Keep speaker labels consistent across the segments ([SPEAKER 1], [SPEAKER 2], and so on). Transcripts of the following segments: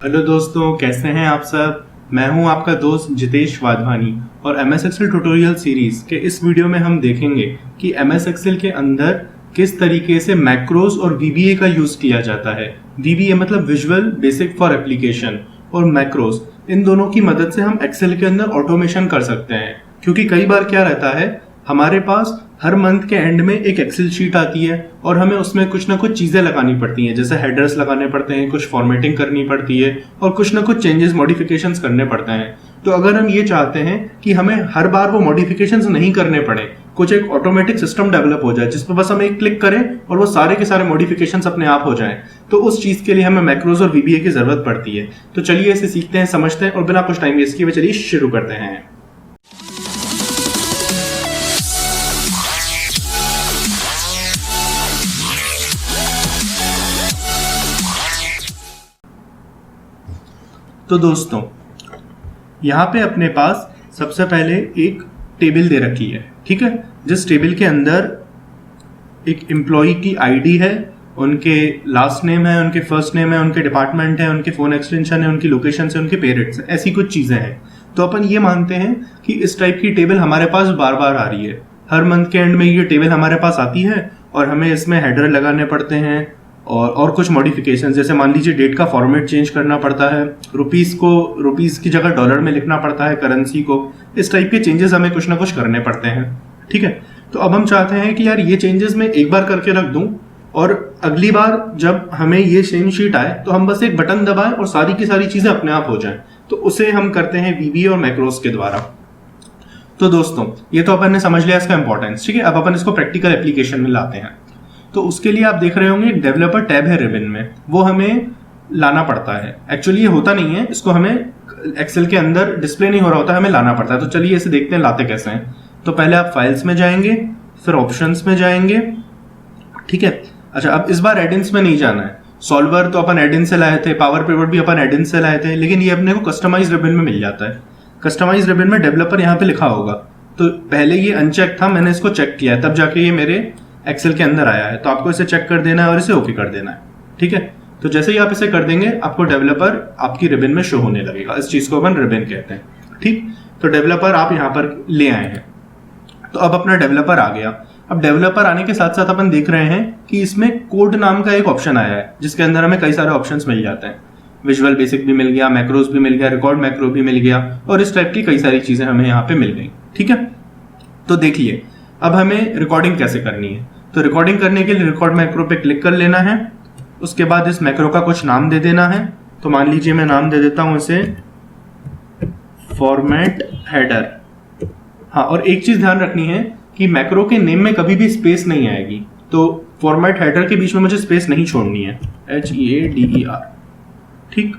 [SPEAKER 1] Hello दोस्तों, कैसे हैं आप सब। मैं हूं आपका दोस्त जितेश वाधवानी और MS एक्सेल ट्यूटोरियल सीरीज के इस वीडियो में हम देखेंगे कि MS एक्सेल के अंदर किस तरीके से मैक्रोस और VBA का यूज किया जाता है। VBA मतलब विजुअल बेसिक फॉर एप्लीकेशन और मैक्रोस, इन दोनों की मदद से हम एक्सेल के अंदर ऑटोमेशन कर सकते हैं। क्योंकि कई बार क्या रहता है, हमारे पास हर मंथ के एंड में एक एक्सेल शीट आती है और हमें उसमें कुछ ना कुछ चीजें लगानी पड़ती हैं, जैसे हेडर्स लगाने पड़ते हैं, कुछ फॉर्मेटिंग करनी पड़ती है और कुछ ना कुछ चेंजेस मॉडिफिकेशंस करने पड़ते हैं। तो अगर हम ये चाहते हैं कि हमें हर बार वो मॉडिफिकेशंस नहीं करने पड़े, कुछ एक ऑटोमेटिक सिस्टम डेवलप हो जाए जिसपे बस हम एक क्लिक करें और वो सारे के सारे मॉडिफिकेशंस अपने आप हो जाएं, तो उस चीज के लिए हमें मैक्रोस और VBA की जरूरत पड़ती है। तो चलिए इसे सीखते हैं, समझते हैं और बिना कुछ टाइम वेस्ट किए चलिए शुरू करते हैं। तो दोस्तों, यहाँ पे अपने पास सबसे पहले एक टेबल दे रखी है, ठीक है, जिस टेबल के अंदर एक एम्प्लॉय की आईडी है, उनके लास्ट नेम है, उनके फर्स्ट नेम है, उनके डिपार्टमेंट है, उनके फोन एक्सटेंशन है, उनकी लोकेशन है, उनके पेरेंट्स है, ऐसी कुछ चीजें हैं। तो अपन ये मानते हैं कि इस टाइप की टेबल हमारे पास बार बार आ रही है, हर मंथ के एंड में ये टेबल हमारे पास आती है और हमें इसमें हेडर लगाने पड़ते हैं और कुछ मॉडिफिकेशन, जैसे मान लीजिए डेट का फॉर्मेट चेंज करना पड़ता है, रुपीस की जगह डॉलर में लिखना पड़ता है, करेंसी को, इस टाइप के चेंजेस हमें कुछ ना कुछ करने पड़ते हैं, ठीक है। तो अब हम चाहते हैं कि यार ये चेंजेस मैं एक बार करके रख दूं और अगली बार जब हमें ये सेम शीट आए तो हम बस एक बटन दबाएं और सारी की सारी चीजें अपने आप हो जाएं। तो उसे हम करते हैं VBA और मैक्रोस के द्वारा। तो दोस्तों, ये तो अपन ने समझ लिया इसका इंपॉर्टेंस, ठीक है। अब अपन इसको प्रैक्टिकल एप्लीकेशन में लाते हैं। तो उसके लिए आप देख रहे होंगे एक डेवलपर टैब है रिबन में, वो हमें लाना पड़ता है। एक्चुअली ये होता नहीं है, इसको हमें एक्सेल के अंदर डिस्प्ले नहीं हो रहा होता, हमें लाना पड़ता है। तो चलिए इसे देखते हैं लाते कैसे हैं। तो पहले आप फाइल्स में जाएंगे, फिर ऑप्शंस में जाएंगे, ठीक है। अच्छा, अब इस बार एडिन्स में नहीं जाना है। सॉल्वर तो अपन एडिन से लाए थे, पावर पिवट भी अपन एडिन से लाए थे, लेकिन ये अपने को कस्टमाइज रिबन में मिल जाता है। कस्टमाइज रिबन में डेवलपर यहाँ पे लिखा होगा, तो पहले ये अनचेक था, मैंने इसको चेक किया तब जाके ये मेरे एक्सेल के अंदर आया है। तो आपको इसे चेक कर देना है और इसे ओके कर देना है, ठीक है। तो जैसे ही आप इसे कर देंगे, आपको डेवलपर आपकी रिबन में शो होने लगेगा। इस चीज को अपन रिबन कहते हैं, ठीक। तो डेवलपर आप यहाँ पर ले आए हैं। तो अब अपना डेवलपर आ गया। अब डेवलपर आने के साथ साथ अपन देख रहे हैं कि इसमें कोड नाम का एक ऑप्शन आया है, जिसके अंदर हमें कई सारे ऑप्शंस मिल जाते हैं। विजुअल बेसिक भी मिल गया, मैक्रोस भी मिल गया, रिकॉर्ड मैक्रो भी मिल गया और इस टाइप की कई सारी चीजें हमें यहाँ पे मिल गई, ठीक है। तो देखिए, अब हमें रिकॉर्डिंग कैसे करनी है। तो रिकॉर्डिंग करने के लिए रिकॉर्ड मैक्रो पे क्लिक कर लेना है। उसके बाद इस मैक्रो का कुछ नाम दे देना है। तो मान लीजिए मैं नाम दे देता हूं इसे फॉर्मेट हेडर। हाँ, और एक चीज ध्यान रखनी है कि मैक्रो के नेम में कभी भी स्पेस नहीं आएगी, तो फॉर्मेट हेडर के बीच में मुझे स्पेस नहीं छोड़नी है, HEADER, ठीक।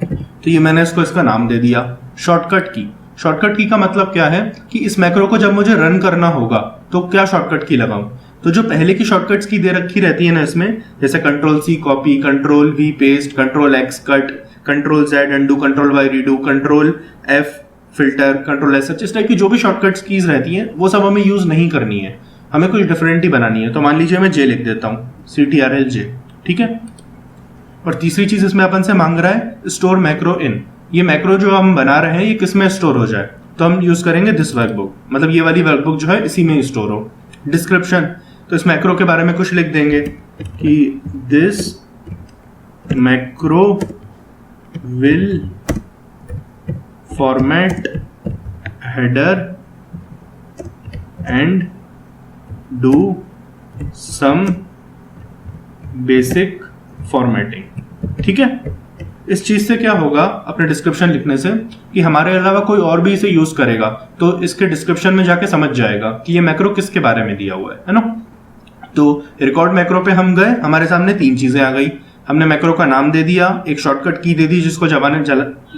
[SPEAKER 1] तो ये मैंने इसका नाम दे दिया। शॉर्टकट की का मतलब क्या है कि इस मैक्रो को जब मुझे रन करना होगा तो क्या शॉर्टकट की लगाऊं। तो जो पहले की शॉर्टकट्स की दे रखी रहती है ना इसमें, जैसे Ctrl+C copy, Ctrl+V paste, Ctrl+X cut, Ctrl+Z undo, Ctrl+Y redo, Ctrl+F filter, Ctrl+S, इस टाइप की जो भी शॉर्टकट्स कीज रहती हैं वो सब हमें यूज नहीं करनी है, हमें कुछ डिफरेंट ही बनानी है। तो मान लीजिए मैं J लिख देता हूँ, CTRL-J, ठीक है। और तीसरी चीज इसमें अपन से मांग रहा है स्टोर मैक्रो इन। ये मैक्रो जो हम बना रहे हैं ये किस में स्टोर हो जाए, तो हम यूज करेंगे दिस वर्कबुक, मतलब ये वाली वर्कबुक जो है इसी में ही स्टोर हो। डिस्क्रिप्शन, तो इस मैक्रो के बारे में कुछ लिख देंगे कि this macro will format header and do some basic formatting, ठीक है। इस चीज से क्या होगा, अपने डिस्क्रिप्शन लिखने से, कि हमारे अलावा कोई और भी इसे यूज करेगा तो इसके डिस्क्रिप्शन में जाके समझ जाएगा कि ये मैक्रो किसके बारे में दिया हुआ है ना। तो रिकॉर्ड मैक्रो पे हम गए, हमारे सामने तीन चीजें आ गई। हमने मैक्रो का नाम दे दिया, एक शॉर्टकट की दे दी जिसको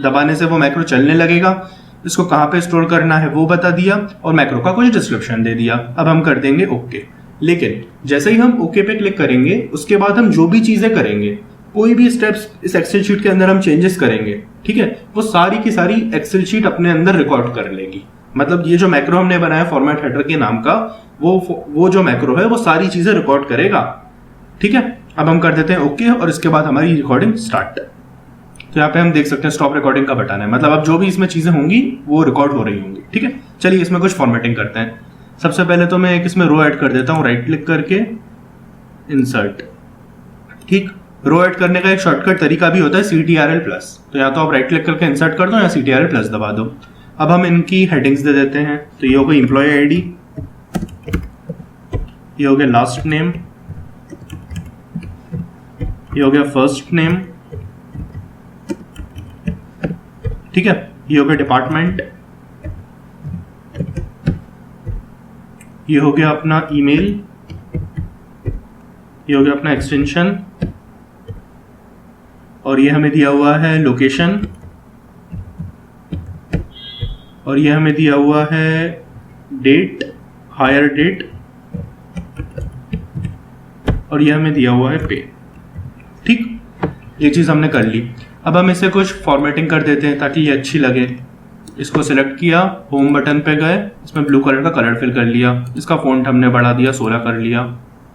[SPEAKER 1] दबाने से वो मैक्रो चलने लगेगा, इसको कहाँ पे स्टोर करना है वो बता दिया और मैक्रो का कुछ डिस्क्रिप्शन दे दिया। अब हम कर देंगे ओके। लेकिन जैसे ही हम ओके पे क्लिक करेंगे, उसके बाद हम जो भी चीजें करेंगे, कोई भी स्टेप्स इस एक्सेल शीट के अंदर हम चेंजेस करेंगे, ठीक है, वो सारी की सारी एक्सेल शीट अपने अंदर रिकॉर्ड कर लेगी। मतलब ये जो मैक्रो हमने बनाया फॉर्मेट हेडर के नाम का, वो जो मैक्रो है वो सारी चीजें रिकॉर्ड करेगा, ठीक है। अब हम कर देते हैं ओके और इसके बाद हमारी रिकॉर्डिंग स्टार्ट। तो यहाँ पे हम देख सकते हैं स्टॉप रिकॉर्डिंग का बटन है, मतलब अब जो भी इसमें चीजें होंगी वो रिकॉर्ड हो रही होंगी। ठीक है, चलिए इसमें कुछ फॉर्मेटिंग करते हैं। सबसे पहले तो मैं एक इसमें रो ऐड कर देता हूँ, राइट क्लिक करके इंसर्ट। ठीक, रो ऐड करने का एक शॉर्टकट तरीका भी होता है CTRL+। तो या तो आप राइट क्लिक करके इंसर्ट कर दो या CTRL+ दबा दो। अब हम इनकी हेडिंग्स दे देते हैं। तो ये हो गई एम्प्लॉय आईडी, ये हो गया लास्ट नेम, ये हो गया फर्स्ट नेम, ठीक है, ये हो गया डिपार्टमेंट, ये हो गया अपना ईमेल, ये हो गया अपना एक्सटेंशन, और ये हमें दिया हुआ है लोकेशन, और ये हमें दिया हुआ है डेट, हायर डेट, और ये हमें दिया हुआ है पे। ठीक, ये चीज हमने कर ली। अब हम इसे कुछ फॉर्मेटिंग कर देते हैं ताकि ये अच्छी लगे। इसको सिलेक्ट किया, होम बटन पे गए, इसमें ब्लू कलर का कलर फिल कर लिया, इसका फॉन्ट हमने बढ़ा दिया, 16 कर लिया।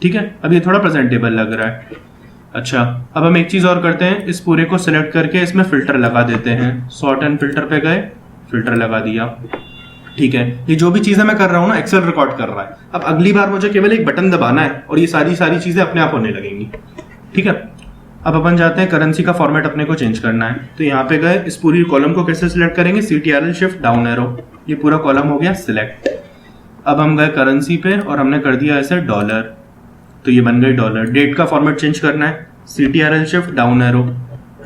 [SPEAKER 1] ठीक है, अब ये थोड़ा प्रेजेंटेबल लग रहा है। अच्छा, अब हम एक चीज और करते हैं, इस पूरे को सिलेक्ट करके इसमें फिल्टर लगा देते हैं। सॉर्ट एंड फिल्टर पे गए, फिल्टर लगा दिया। ठीक है, ये जो भी चीजें मैं कर रहा हूँ ना, एक्सेल रिकॉर्ड कर रहा है। अब अगली बार मुझे केवल एक बटन दबाना है और ये सारी चीजें अपने आप होने लगेंगी। ठीक है, अब अपन जाते हैं करेंसी का फॉर्मेट अपने को चेंज करना है। तो यहाँ पे गए, इस पूरी कॉलम को कैसे सिलेक्ट करेंगे, CTRL शिफ्ट डाउन एरो, ये पूरा कॉलम हो गया सिलेक्ट। अब हम गए करेंसी पे और हमने कर दिया ऐसे $, तो ये बन गई $। डेट का फॉर्मेट चेंज करना है, CTRL shift down arrow,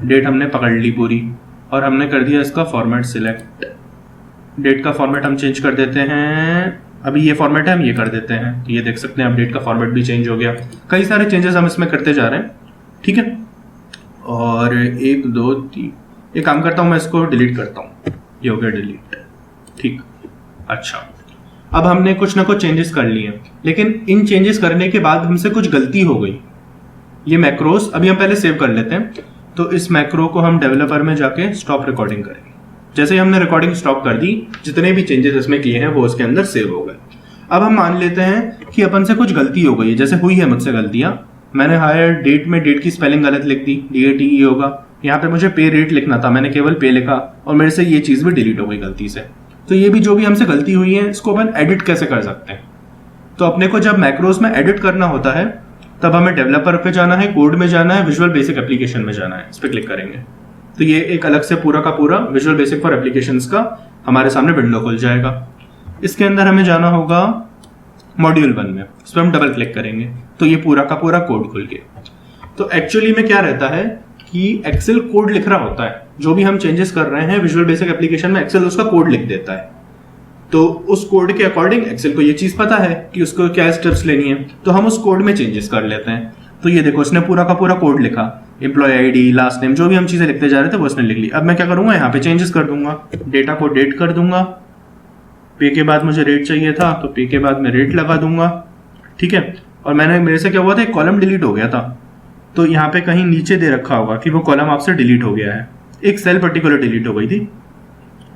[SPEAKER 1] date हमने पकड़ ली पूरी और हमने कर दिया इसका फॉर्मेट सिलेक्ट। डेट का फॉर्मेट हम चेंज कर देते हैं, अभी ये फॉर्मेट है हम ये कर देते हैं, तो ये देख सकते हैं अब डेट का फॉर्मेट भी चेंज हो गया। कई सारे चेंजेस हम इसमें करते जा रहे हैं। ठीक है, और 1 2 3 एक काम करता हूं, मैं इसको डिलीट करता हूं, ये हो गया डिलीट। ठीक, अच्छा, अब हमने कुछ ना कुछ चेंजेस कर लिए, लेकिन इन चेंजेस करने के बाद हमसे कुछ गलती हो गई। ये मैक्रोस अभी हम पहले सेव कर लेते हैं। तो इस मैक्रो को हम डेवलपर में जाके स्टॉप रिकॉर्डिंग करेंगे। जैसे ही हमने रिकॉर्डिंग स्टॉप कर दी, जितने भी चेंजेस इसमें किए हैं वो उसके अंदर सेव हो गए। अब हम मान लेते हैं कि अपन से कुछ गलती हो गई है, जैसे हुई है मुझसे गलतियां। मैंने हायर डेट में डेट की स्पेलिंग गलत लिख दी, DATE होगा। यहाँ पे मुझे पे रेट लिखना था, मैंने केवल पे लिखा और मेरे से ये चीज भी डिलीट हो गई गलती से। तो ये भी जो भी हमसे गलती हुई है, इसको अपन एडिट कैसे कर सकते हैं। तो अपने को जब मैक्रोस में एडिट करना होता है तब हमें डेवलपर पे जाना है, कोड में जाना है, विजुअल बेसिक एप्लीकेशन में जाना है, इस पर क्लिक करेंगे तो ये एक अलग से पूरा का पूरा विजुअल बेसिक फॉर एप्लीकेशंस का हमारे सामने विंडो खुल जाएगा। इसके अंदर हमें जाना होगा मॉड्यूल 1 में, इस पर हम डबल क्लिक करेंगे तो ये पूरा का पूरा कोड खुल गया। तो एक्चुअली में क्या रहता है कि एक्सेल कोड लिख रहा होता है, जो भी हम चेंजेस कर रहे हैं विजुअल बेसिक एप्लीकेशन में एक्सेल उसका कोड लिख देता है। तो उस कोड के अकॉर्डिंग एक्सेल को ये चीज पता है कि उसको क्या स्टेप्स लेनी है, तो हम उस कोड में चेंजेस कर लेते हैं। तो ये देखो इसने पूरा का पूरा कोड लिखा, एम्प्लॉय आईडी, लास्ट नेम, जो भी हम चीजें लिखते जा रहे थे वो इसने लिख ली। अब मैं क्या करूंगा, यहाँ पे चेंजेस कर दूंगा, डेटा को डेट कर दूंगा, पे के बाद मुझे रेट चाहिए था तो पे के बाद मैं रेट लगा दूंगा। ठीक है, और मेरे से क्या हुआ था, एक कॉलम डिलीट हो गया था, तो यहाँ पे कहीं नीचे दे रखा होगा कि वो कॉलम आपसे डिलीट हो गया है, एक सेल पर्टिकुलर डिलीट हो गई थी।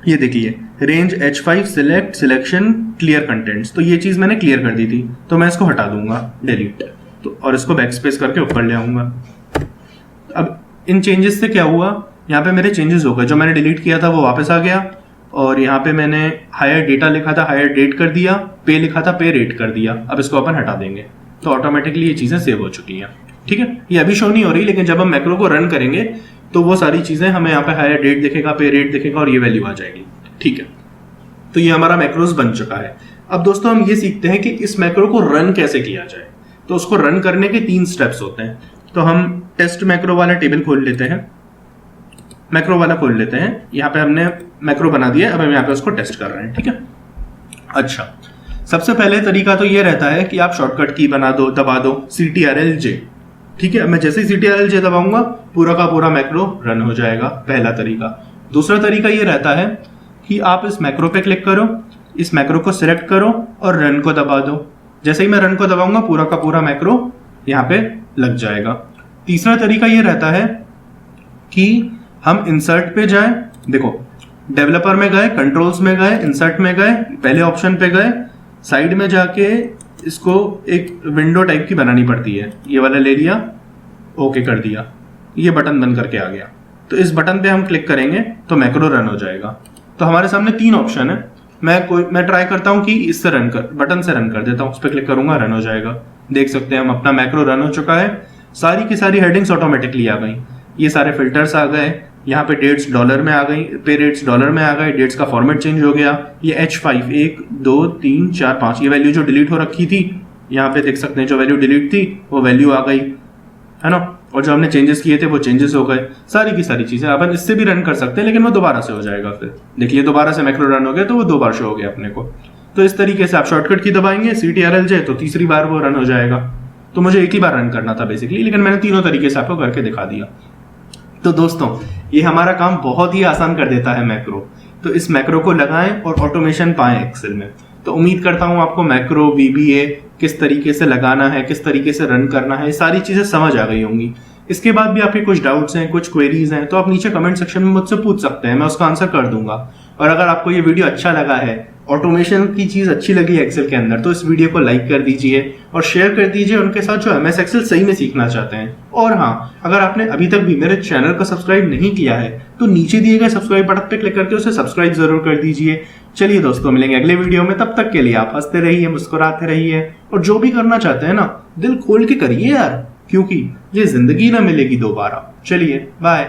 [SPEAKER 1] ये देखिए range H5 select selection clear contents, तो ये चीज मैंने क्लियर कर दी थी, तो मैं इसको हटा दूंगा डिलीट, तो और इसको बैक स्पेस करके ऊपर ले आऊंगा। अब इन चेंजेस से क्या हुआ, यहाँ पे मेरे चेंजेस हो गए, जो मैंने डिलीट किया था वो वापस आ गया, और यहाँ पे मैंने हायर डेटा लिखा था हायर डेट कर दिया, पे लिखा था पे रेट कर दिया। अब इसको अपन हटा देंगे तो ऑटोमेटिकली ये चीजें सेव हो चुकी हैं। ठीक है, ये अभी शो नहीं हो रही, लेकिन जब हम मैक्रो को रन करेंगे तो वो सारी चीजें हमें यहाँ पे हायर डेट दिखेगा, पे रेट दिखेगा और ये वैल्यू आ जाएगी। ठीक है, तो ये हमारा मैक्रोस बन चुका है। अब दोस्तों हम ये सीखते हैं कि इस मैक्रो को रन कैसे किया जाए। तो उसको रन करने के 3 स्टेप्स होते हैं। तो हम टेस्ट मैक्रो वाला टेबल खोल लेते हैं, मैक्रो वाला खोल लेते हैं। यहाँ पे हमने मैक्रो बना दिया, अब हम यहाँ पे उसको टेस्ट कर रहे हैं। ठीक है, अच्छा, सबसे पहले तरीका तो ये रहता है कि आप शॉर्टकट की दबा दो CTRL-J। ठीक है, मैं जैसे ही CTRL-J दबाऊंगा पूरा का पूरा मैक्रो रन हो जाएगा, पहला तरीका। दूसरा तरीका ये रहता है कि आप इस मैक्रो पे क्लिक करो, इस मैक्रो को सिलेक्ट करो और रन को दबा दो। जैसे ही मैं रन को दबाऊंगा पूरा का पूरा मैक्रो यहाँ पे लग जाएगा। तीसरा तरीका ये रहता है कि हम इंसर्ट पे जाएं, देखो डेवलपर में गए, कंट्रोल्स में गए, इंसर्ट में गए, पहले ऑप्शन पे गए, साइड में जाके इसको एक विंडो टाइप की बनानी पड़ती है, ये वाला ले लिया, ओके कर दिया, ये बटन बंद करके आ गया। तो इस बटन पे हम क्लिक करेंगे तो मैक्रो रन हो जाएगा। तो हमारे सामने 3 ऑप्शन है, मैं ट्राई करता हूँ कि इससे रन कर, बटन से रन कर देता हूँ, उस पर क्लिक करूंगा, रन हो जाएगा। देख सकते हैं हम अपना मैक्रो रन हो चुका है। सारी की सारी हेडिंग्स ऑटोमेटिकली आ गई, ये सारे फिल्टर्स आ गए, यहाँ पे डेट्स डॉलर में आ गई, पे रेट्स डॉलर में आ गए, डेट्स का फॉर्मेट चेंज हो गया। ये H5 1 2 3 4 5 ये वैल्यू जो डिलीट हो रखी थी, यहाँ पे देख सकते हैं जो वैल्यू डिलीट थी वो वैल्यू आ गई, है ना। और जो हमने चेंजेस किए थे वो चेंजेस हो गए। सारी की सारी चीजें अपन इससे भी रन कर सकते हैं, लेकिन वो दोबारा से हो जाएगा। फिर देखिए दोबारा से मैक्रो रन हो गया तो वो 2 बार शो हो गया अपने को। तो इस तरीके से आप शॉर्टकट की दबाएंगे CTRL-J तो तीसरी बार वो रन हो जाएगा। तो मुझे एक ही बार रन करना था बेसिकली, लेकिन मैंने तीनों तरीके से आपको करके दिखा दिया। तो दोस्तों ये हमारा काम बहुत ही आसान कर देता है मैक्रो। तो इस मैक्रो को लगाएं और ऑटोमेशन पाएं एक्सेल में। तो उम्मीद करता हूं आपको मैक्रो VBA किस तरीके से लगाना है, किस तरीके से रन करना है, ये सारी चीजें समझ आ गई होंगी। इसके बाद भी आपके कुछ डाउट्स हैं, कुछ क्वेरीज हैं, तो आप नीचे कमेंट सेक्शन में मुझसे पूछ सकते हैं, मैं उसका आंसर कर दूंगा। और अगर आपको ये वीडियो अच्छा लगा है, ऑटोमेशन की चीज अच्छी लगी एक्सेल के अंदर, तो इस वीडियो को लाइक कर दीजिए और शेयर कर दीजिए उनके साथ जो MS एक्सेल सही में सीखना चाहते हैं। और हाँ, अगर आपने अभी तक भी मेरे चैनल को सब्सक्राइब नहीं किया है तो नीचे दिए गए सब्सक्राइब बटन पे क्लिक करके उसे सब्सक्राइब जरूर कर दीजिए। चलिए दोस्तों, मिलेंगे अगले वीडियो में, तब तक के लिए आप हंसते रहिए, मुस्कुराते रहिए, और जो भी करना चाहते हैं ना, दिल खोल के करिए यार, क्योंकि ये जिंदगी ना मिलेगी दोबारा। चलिए बाय।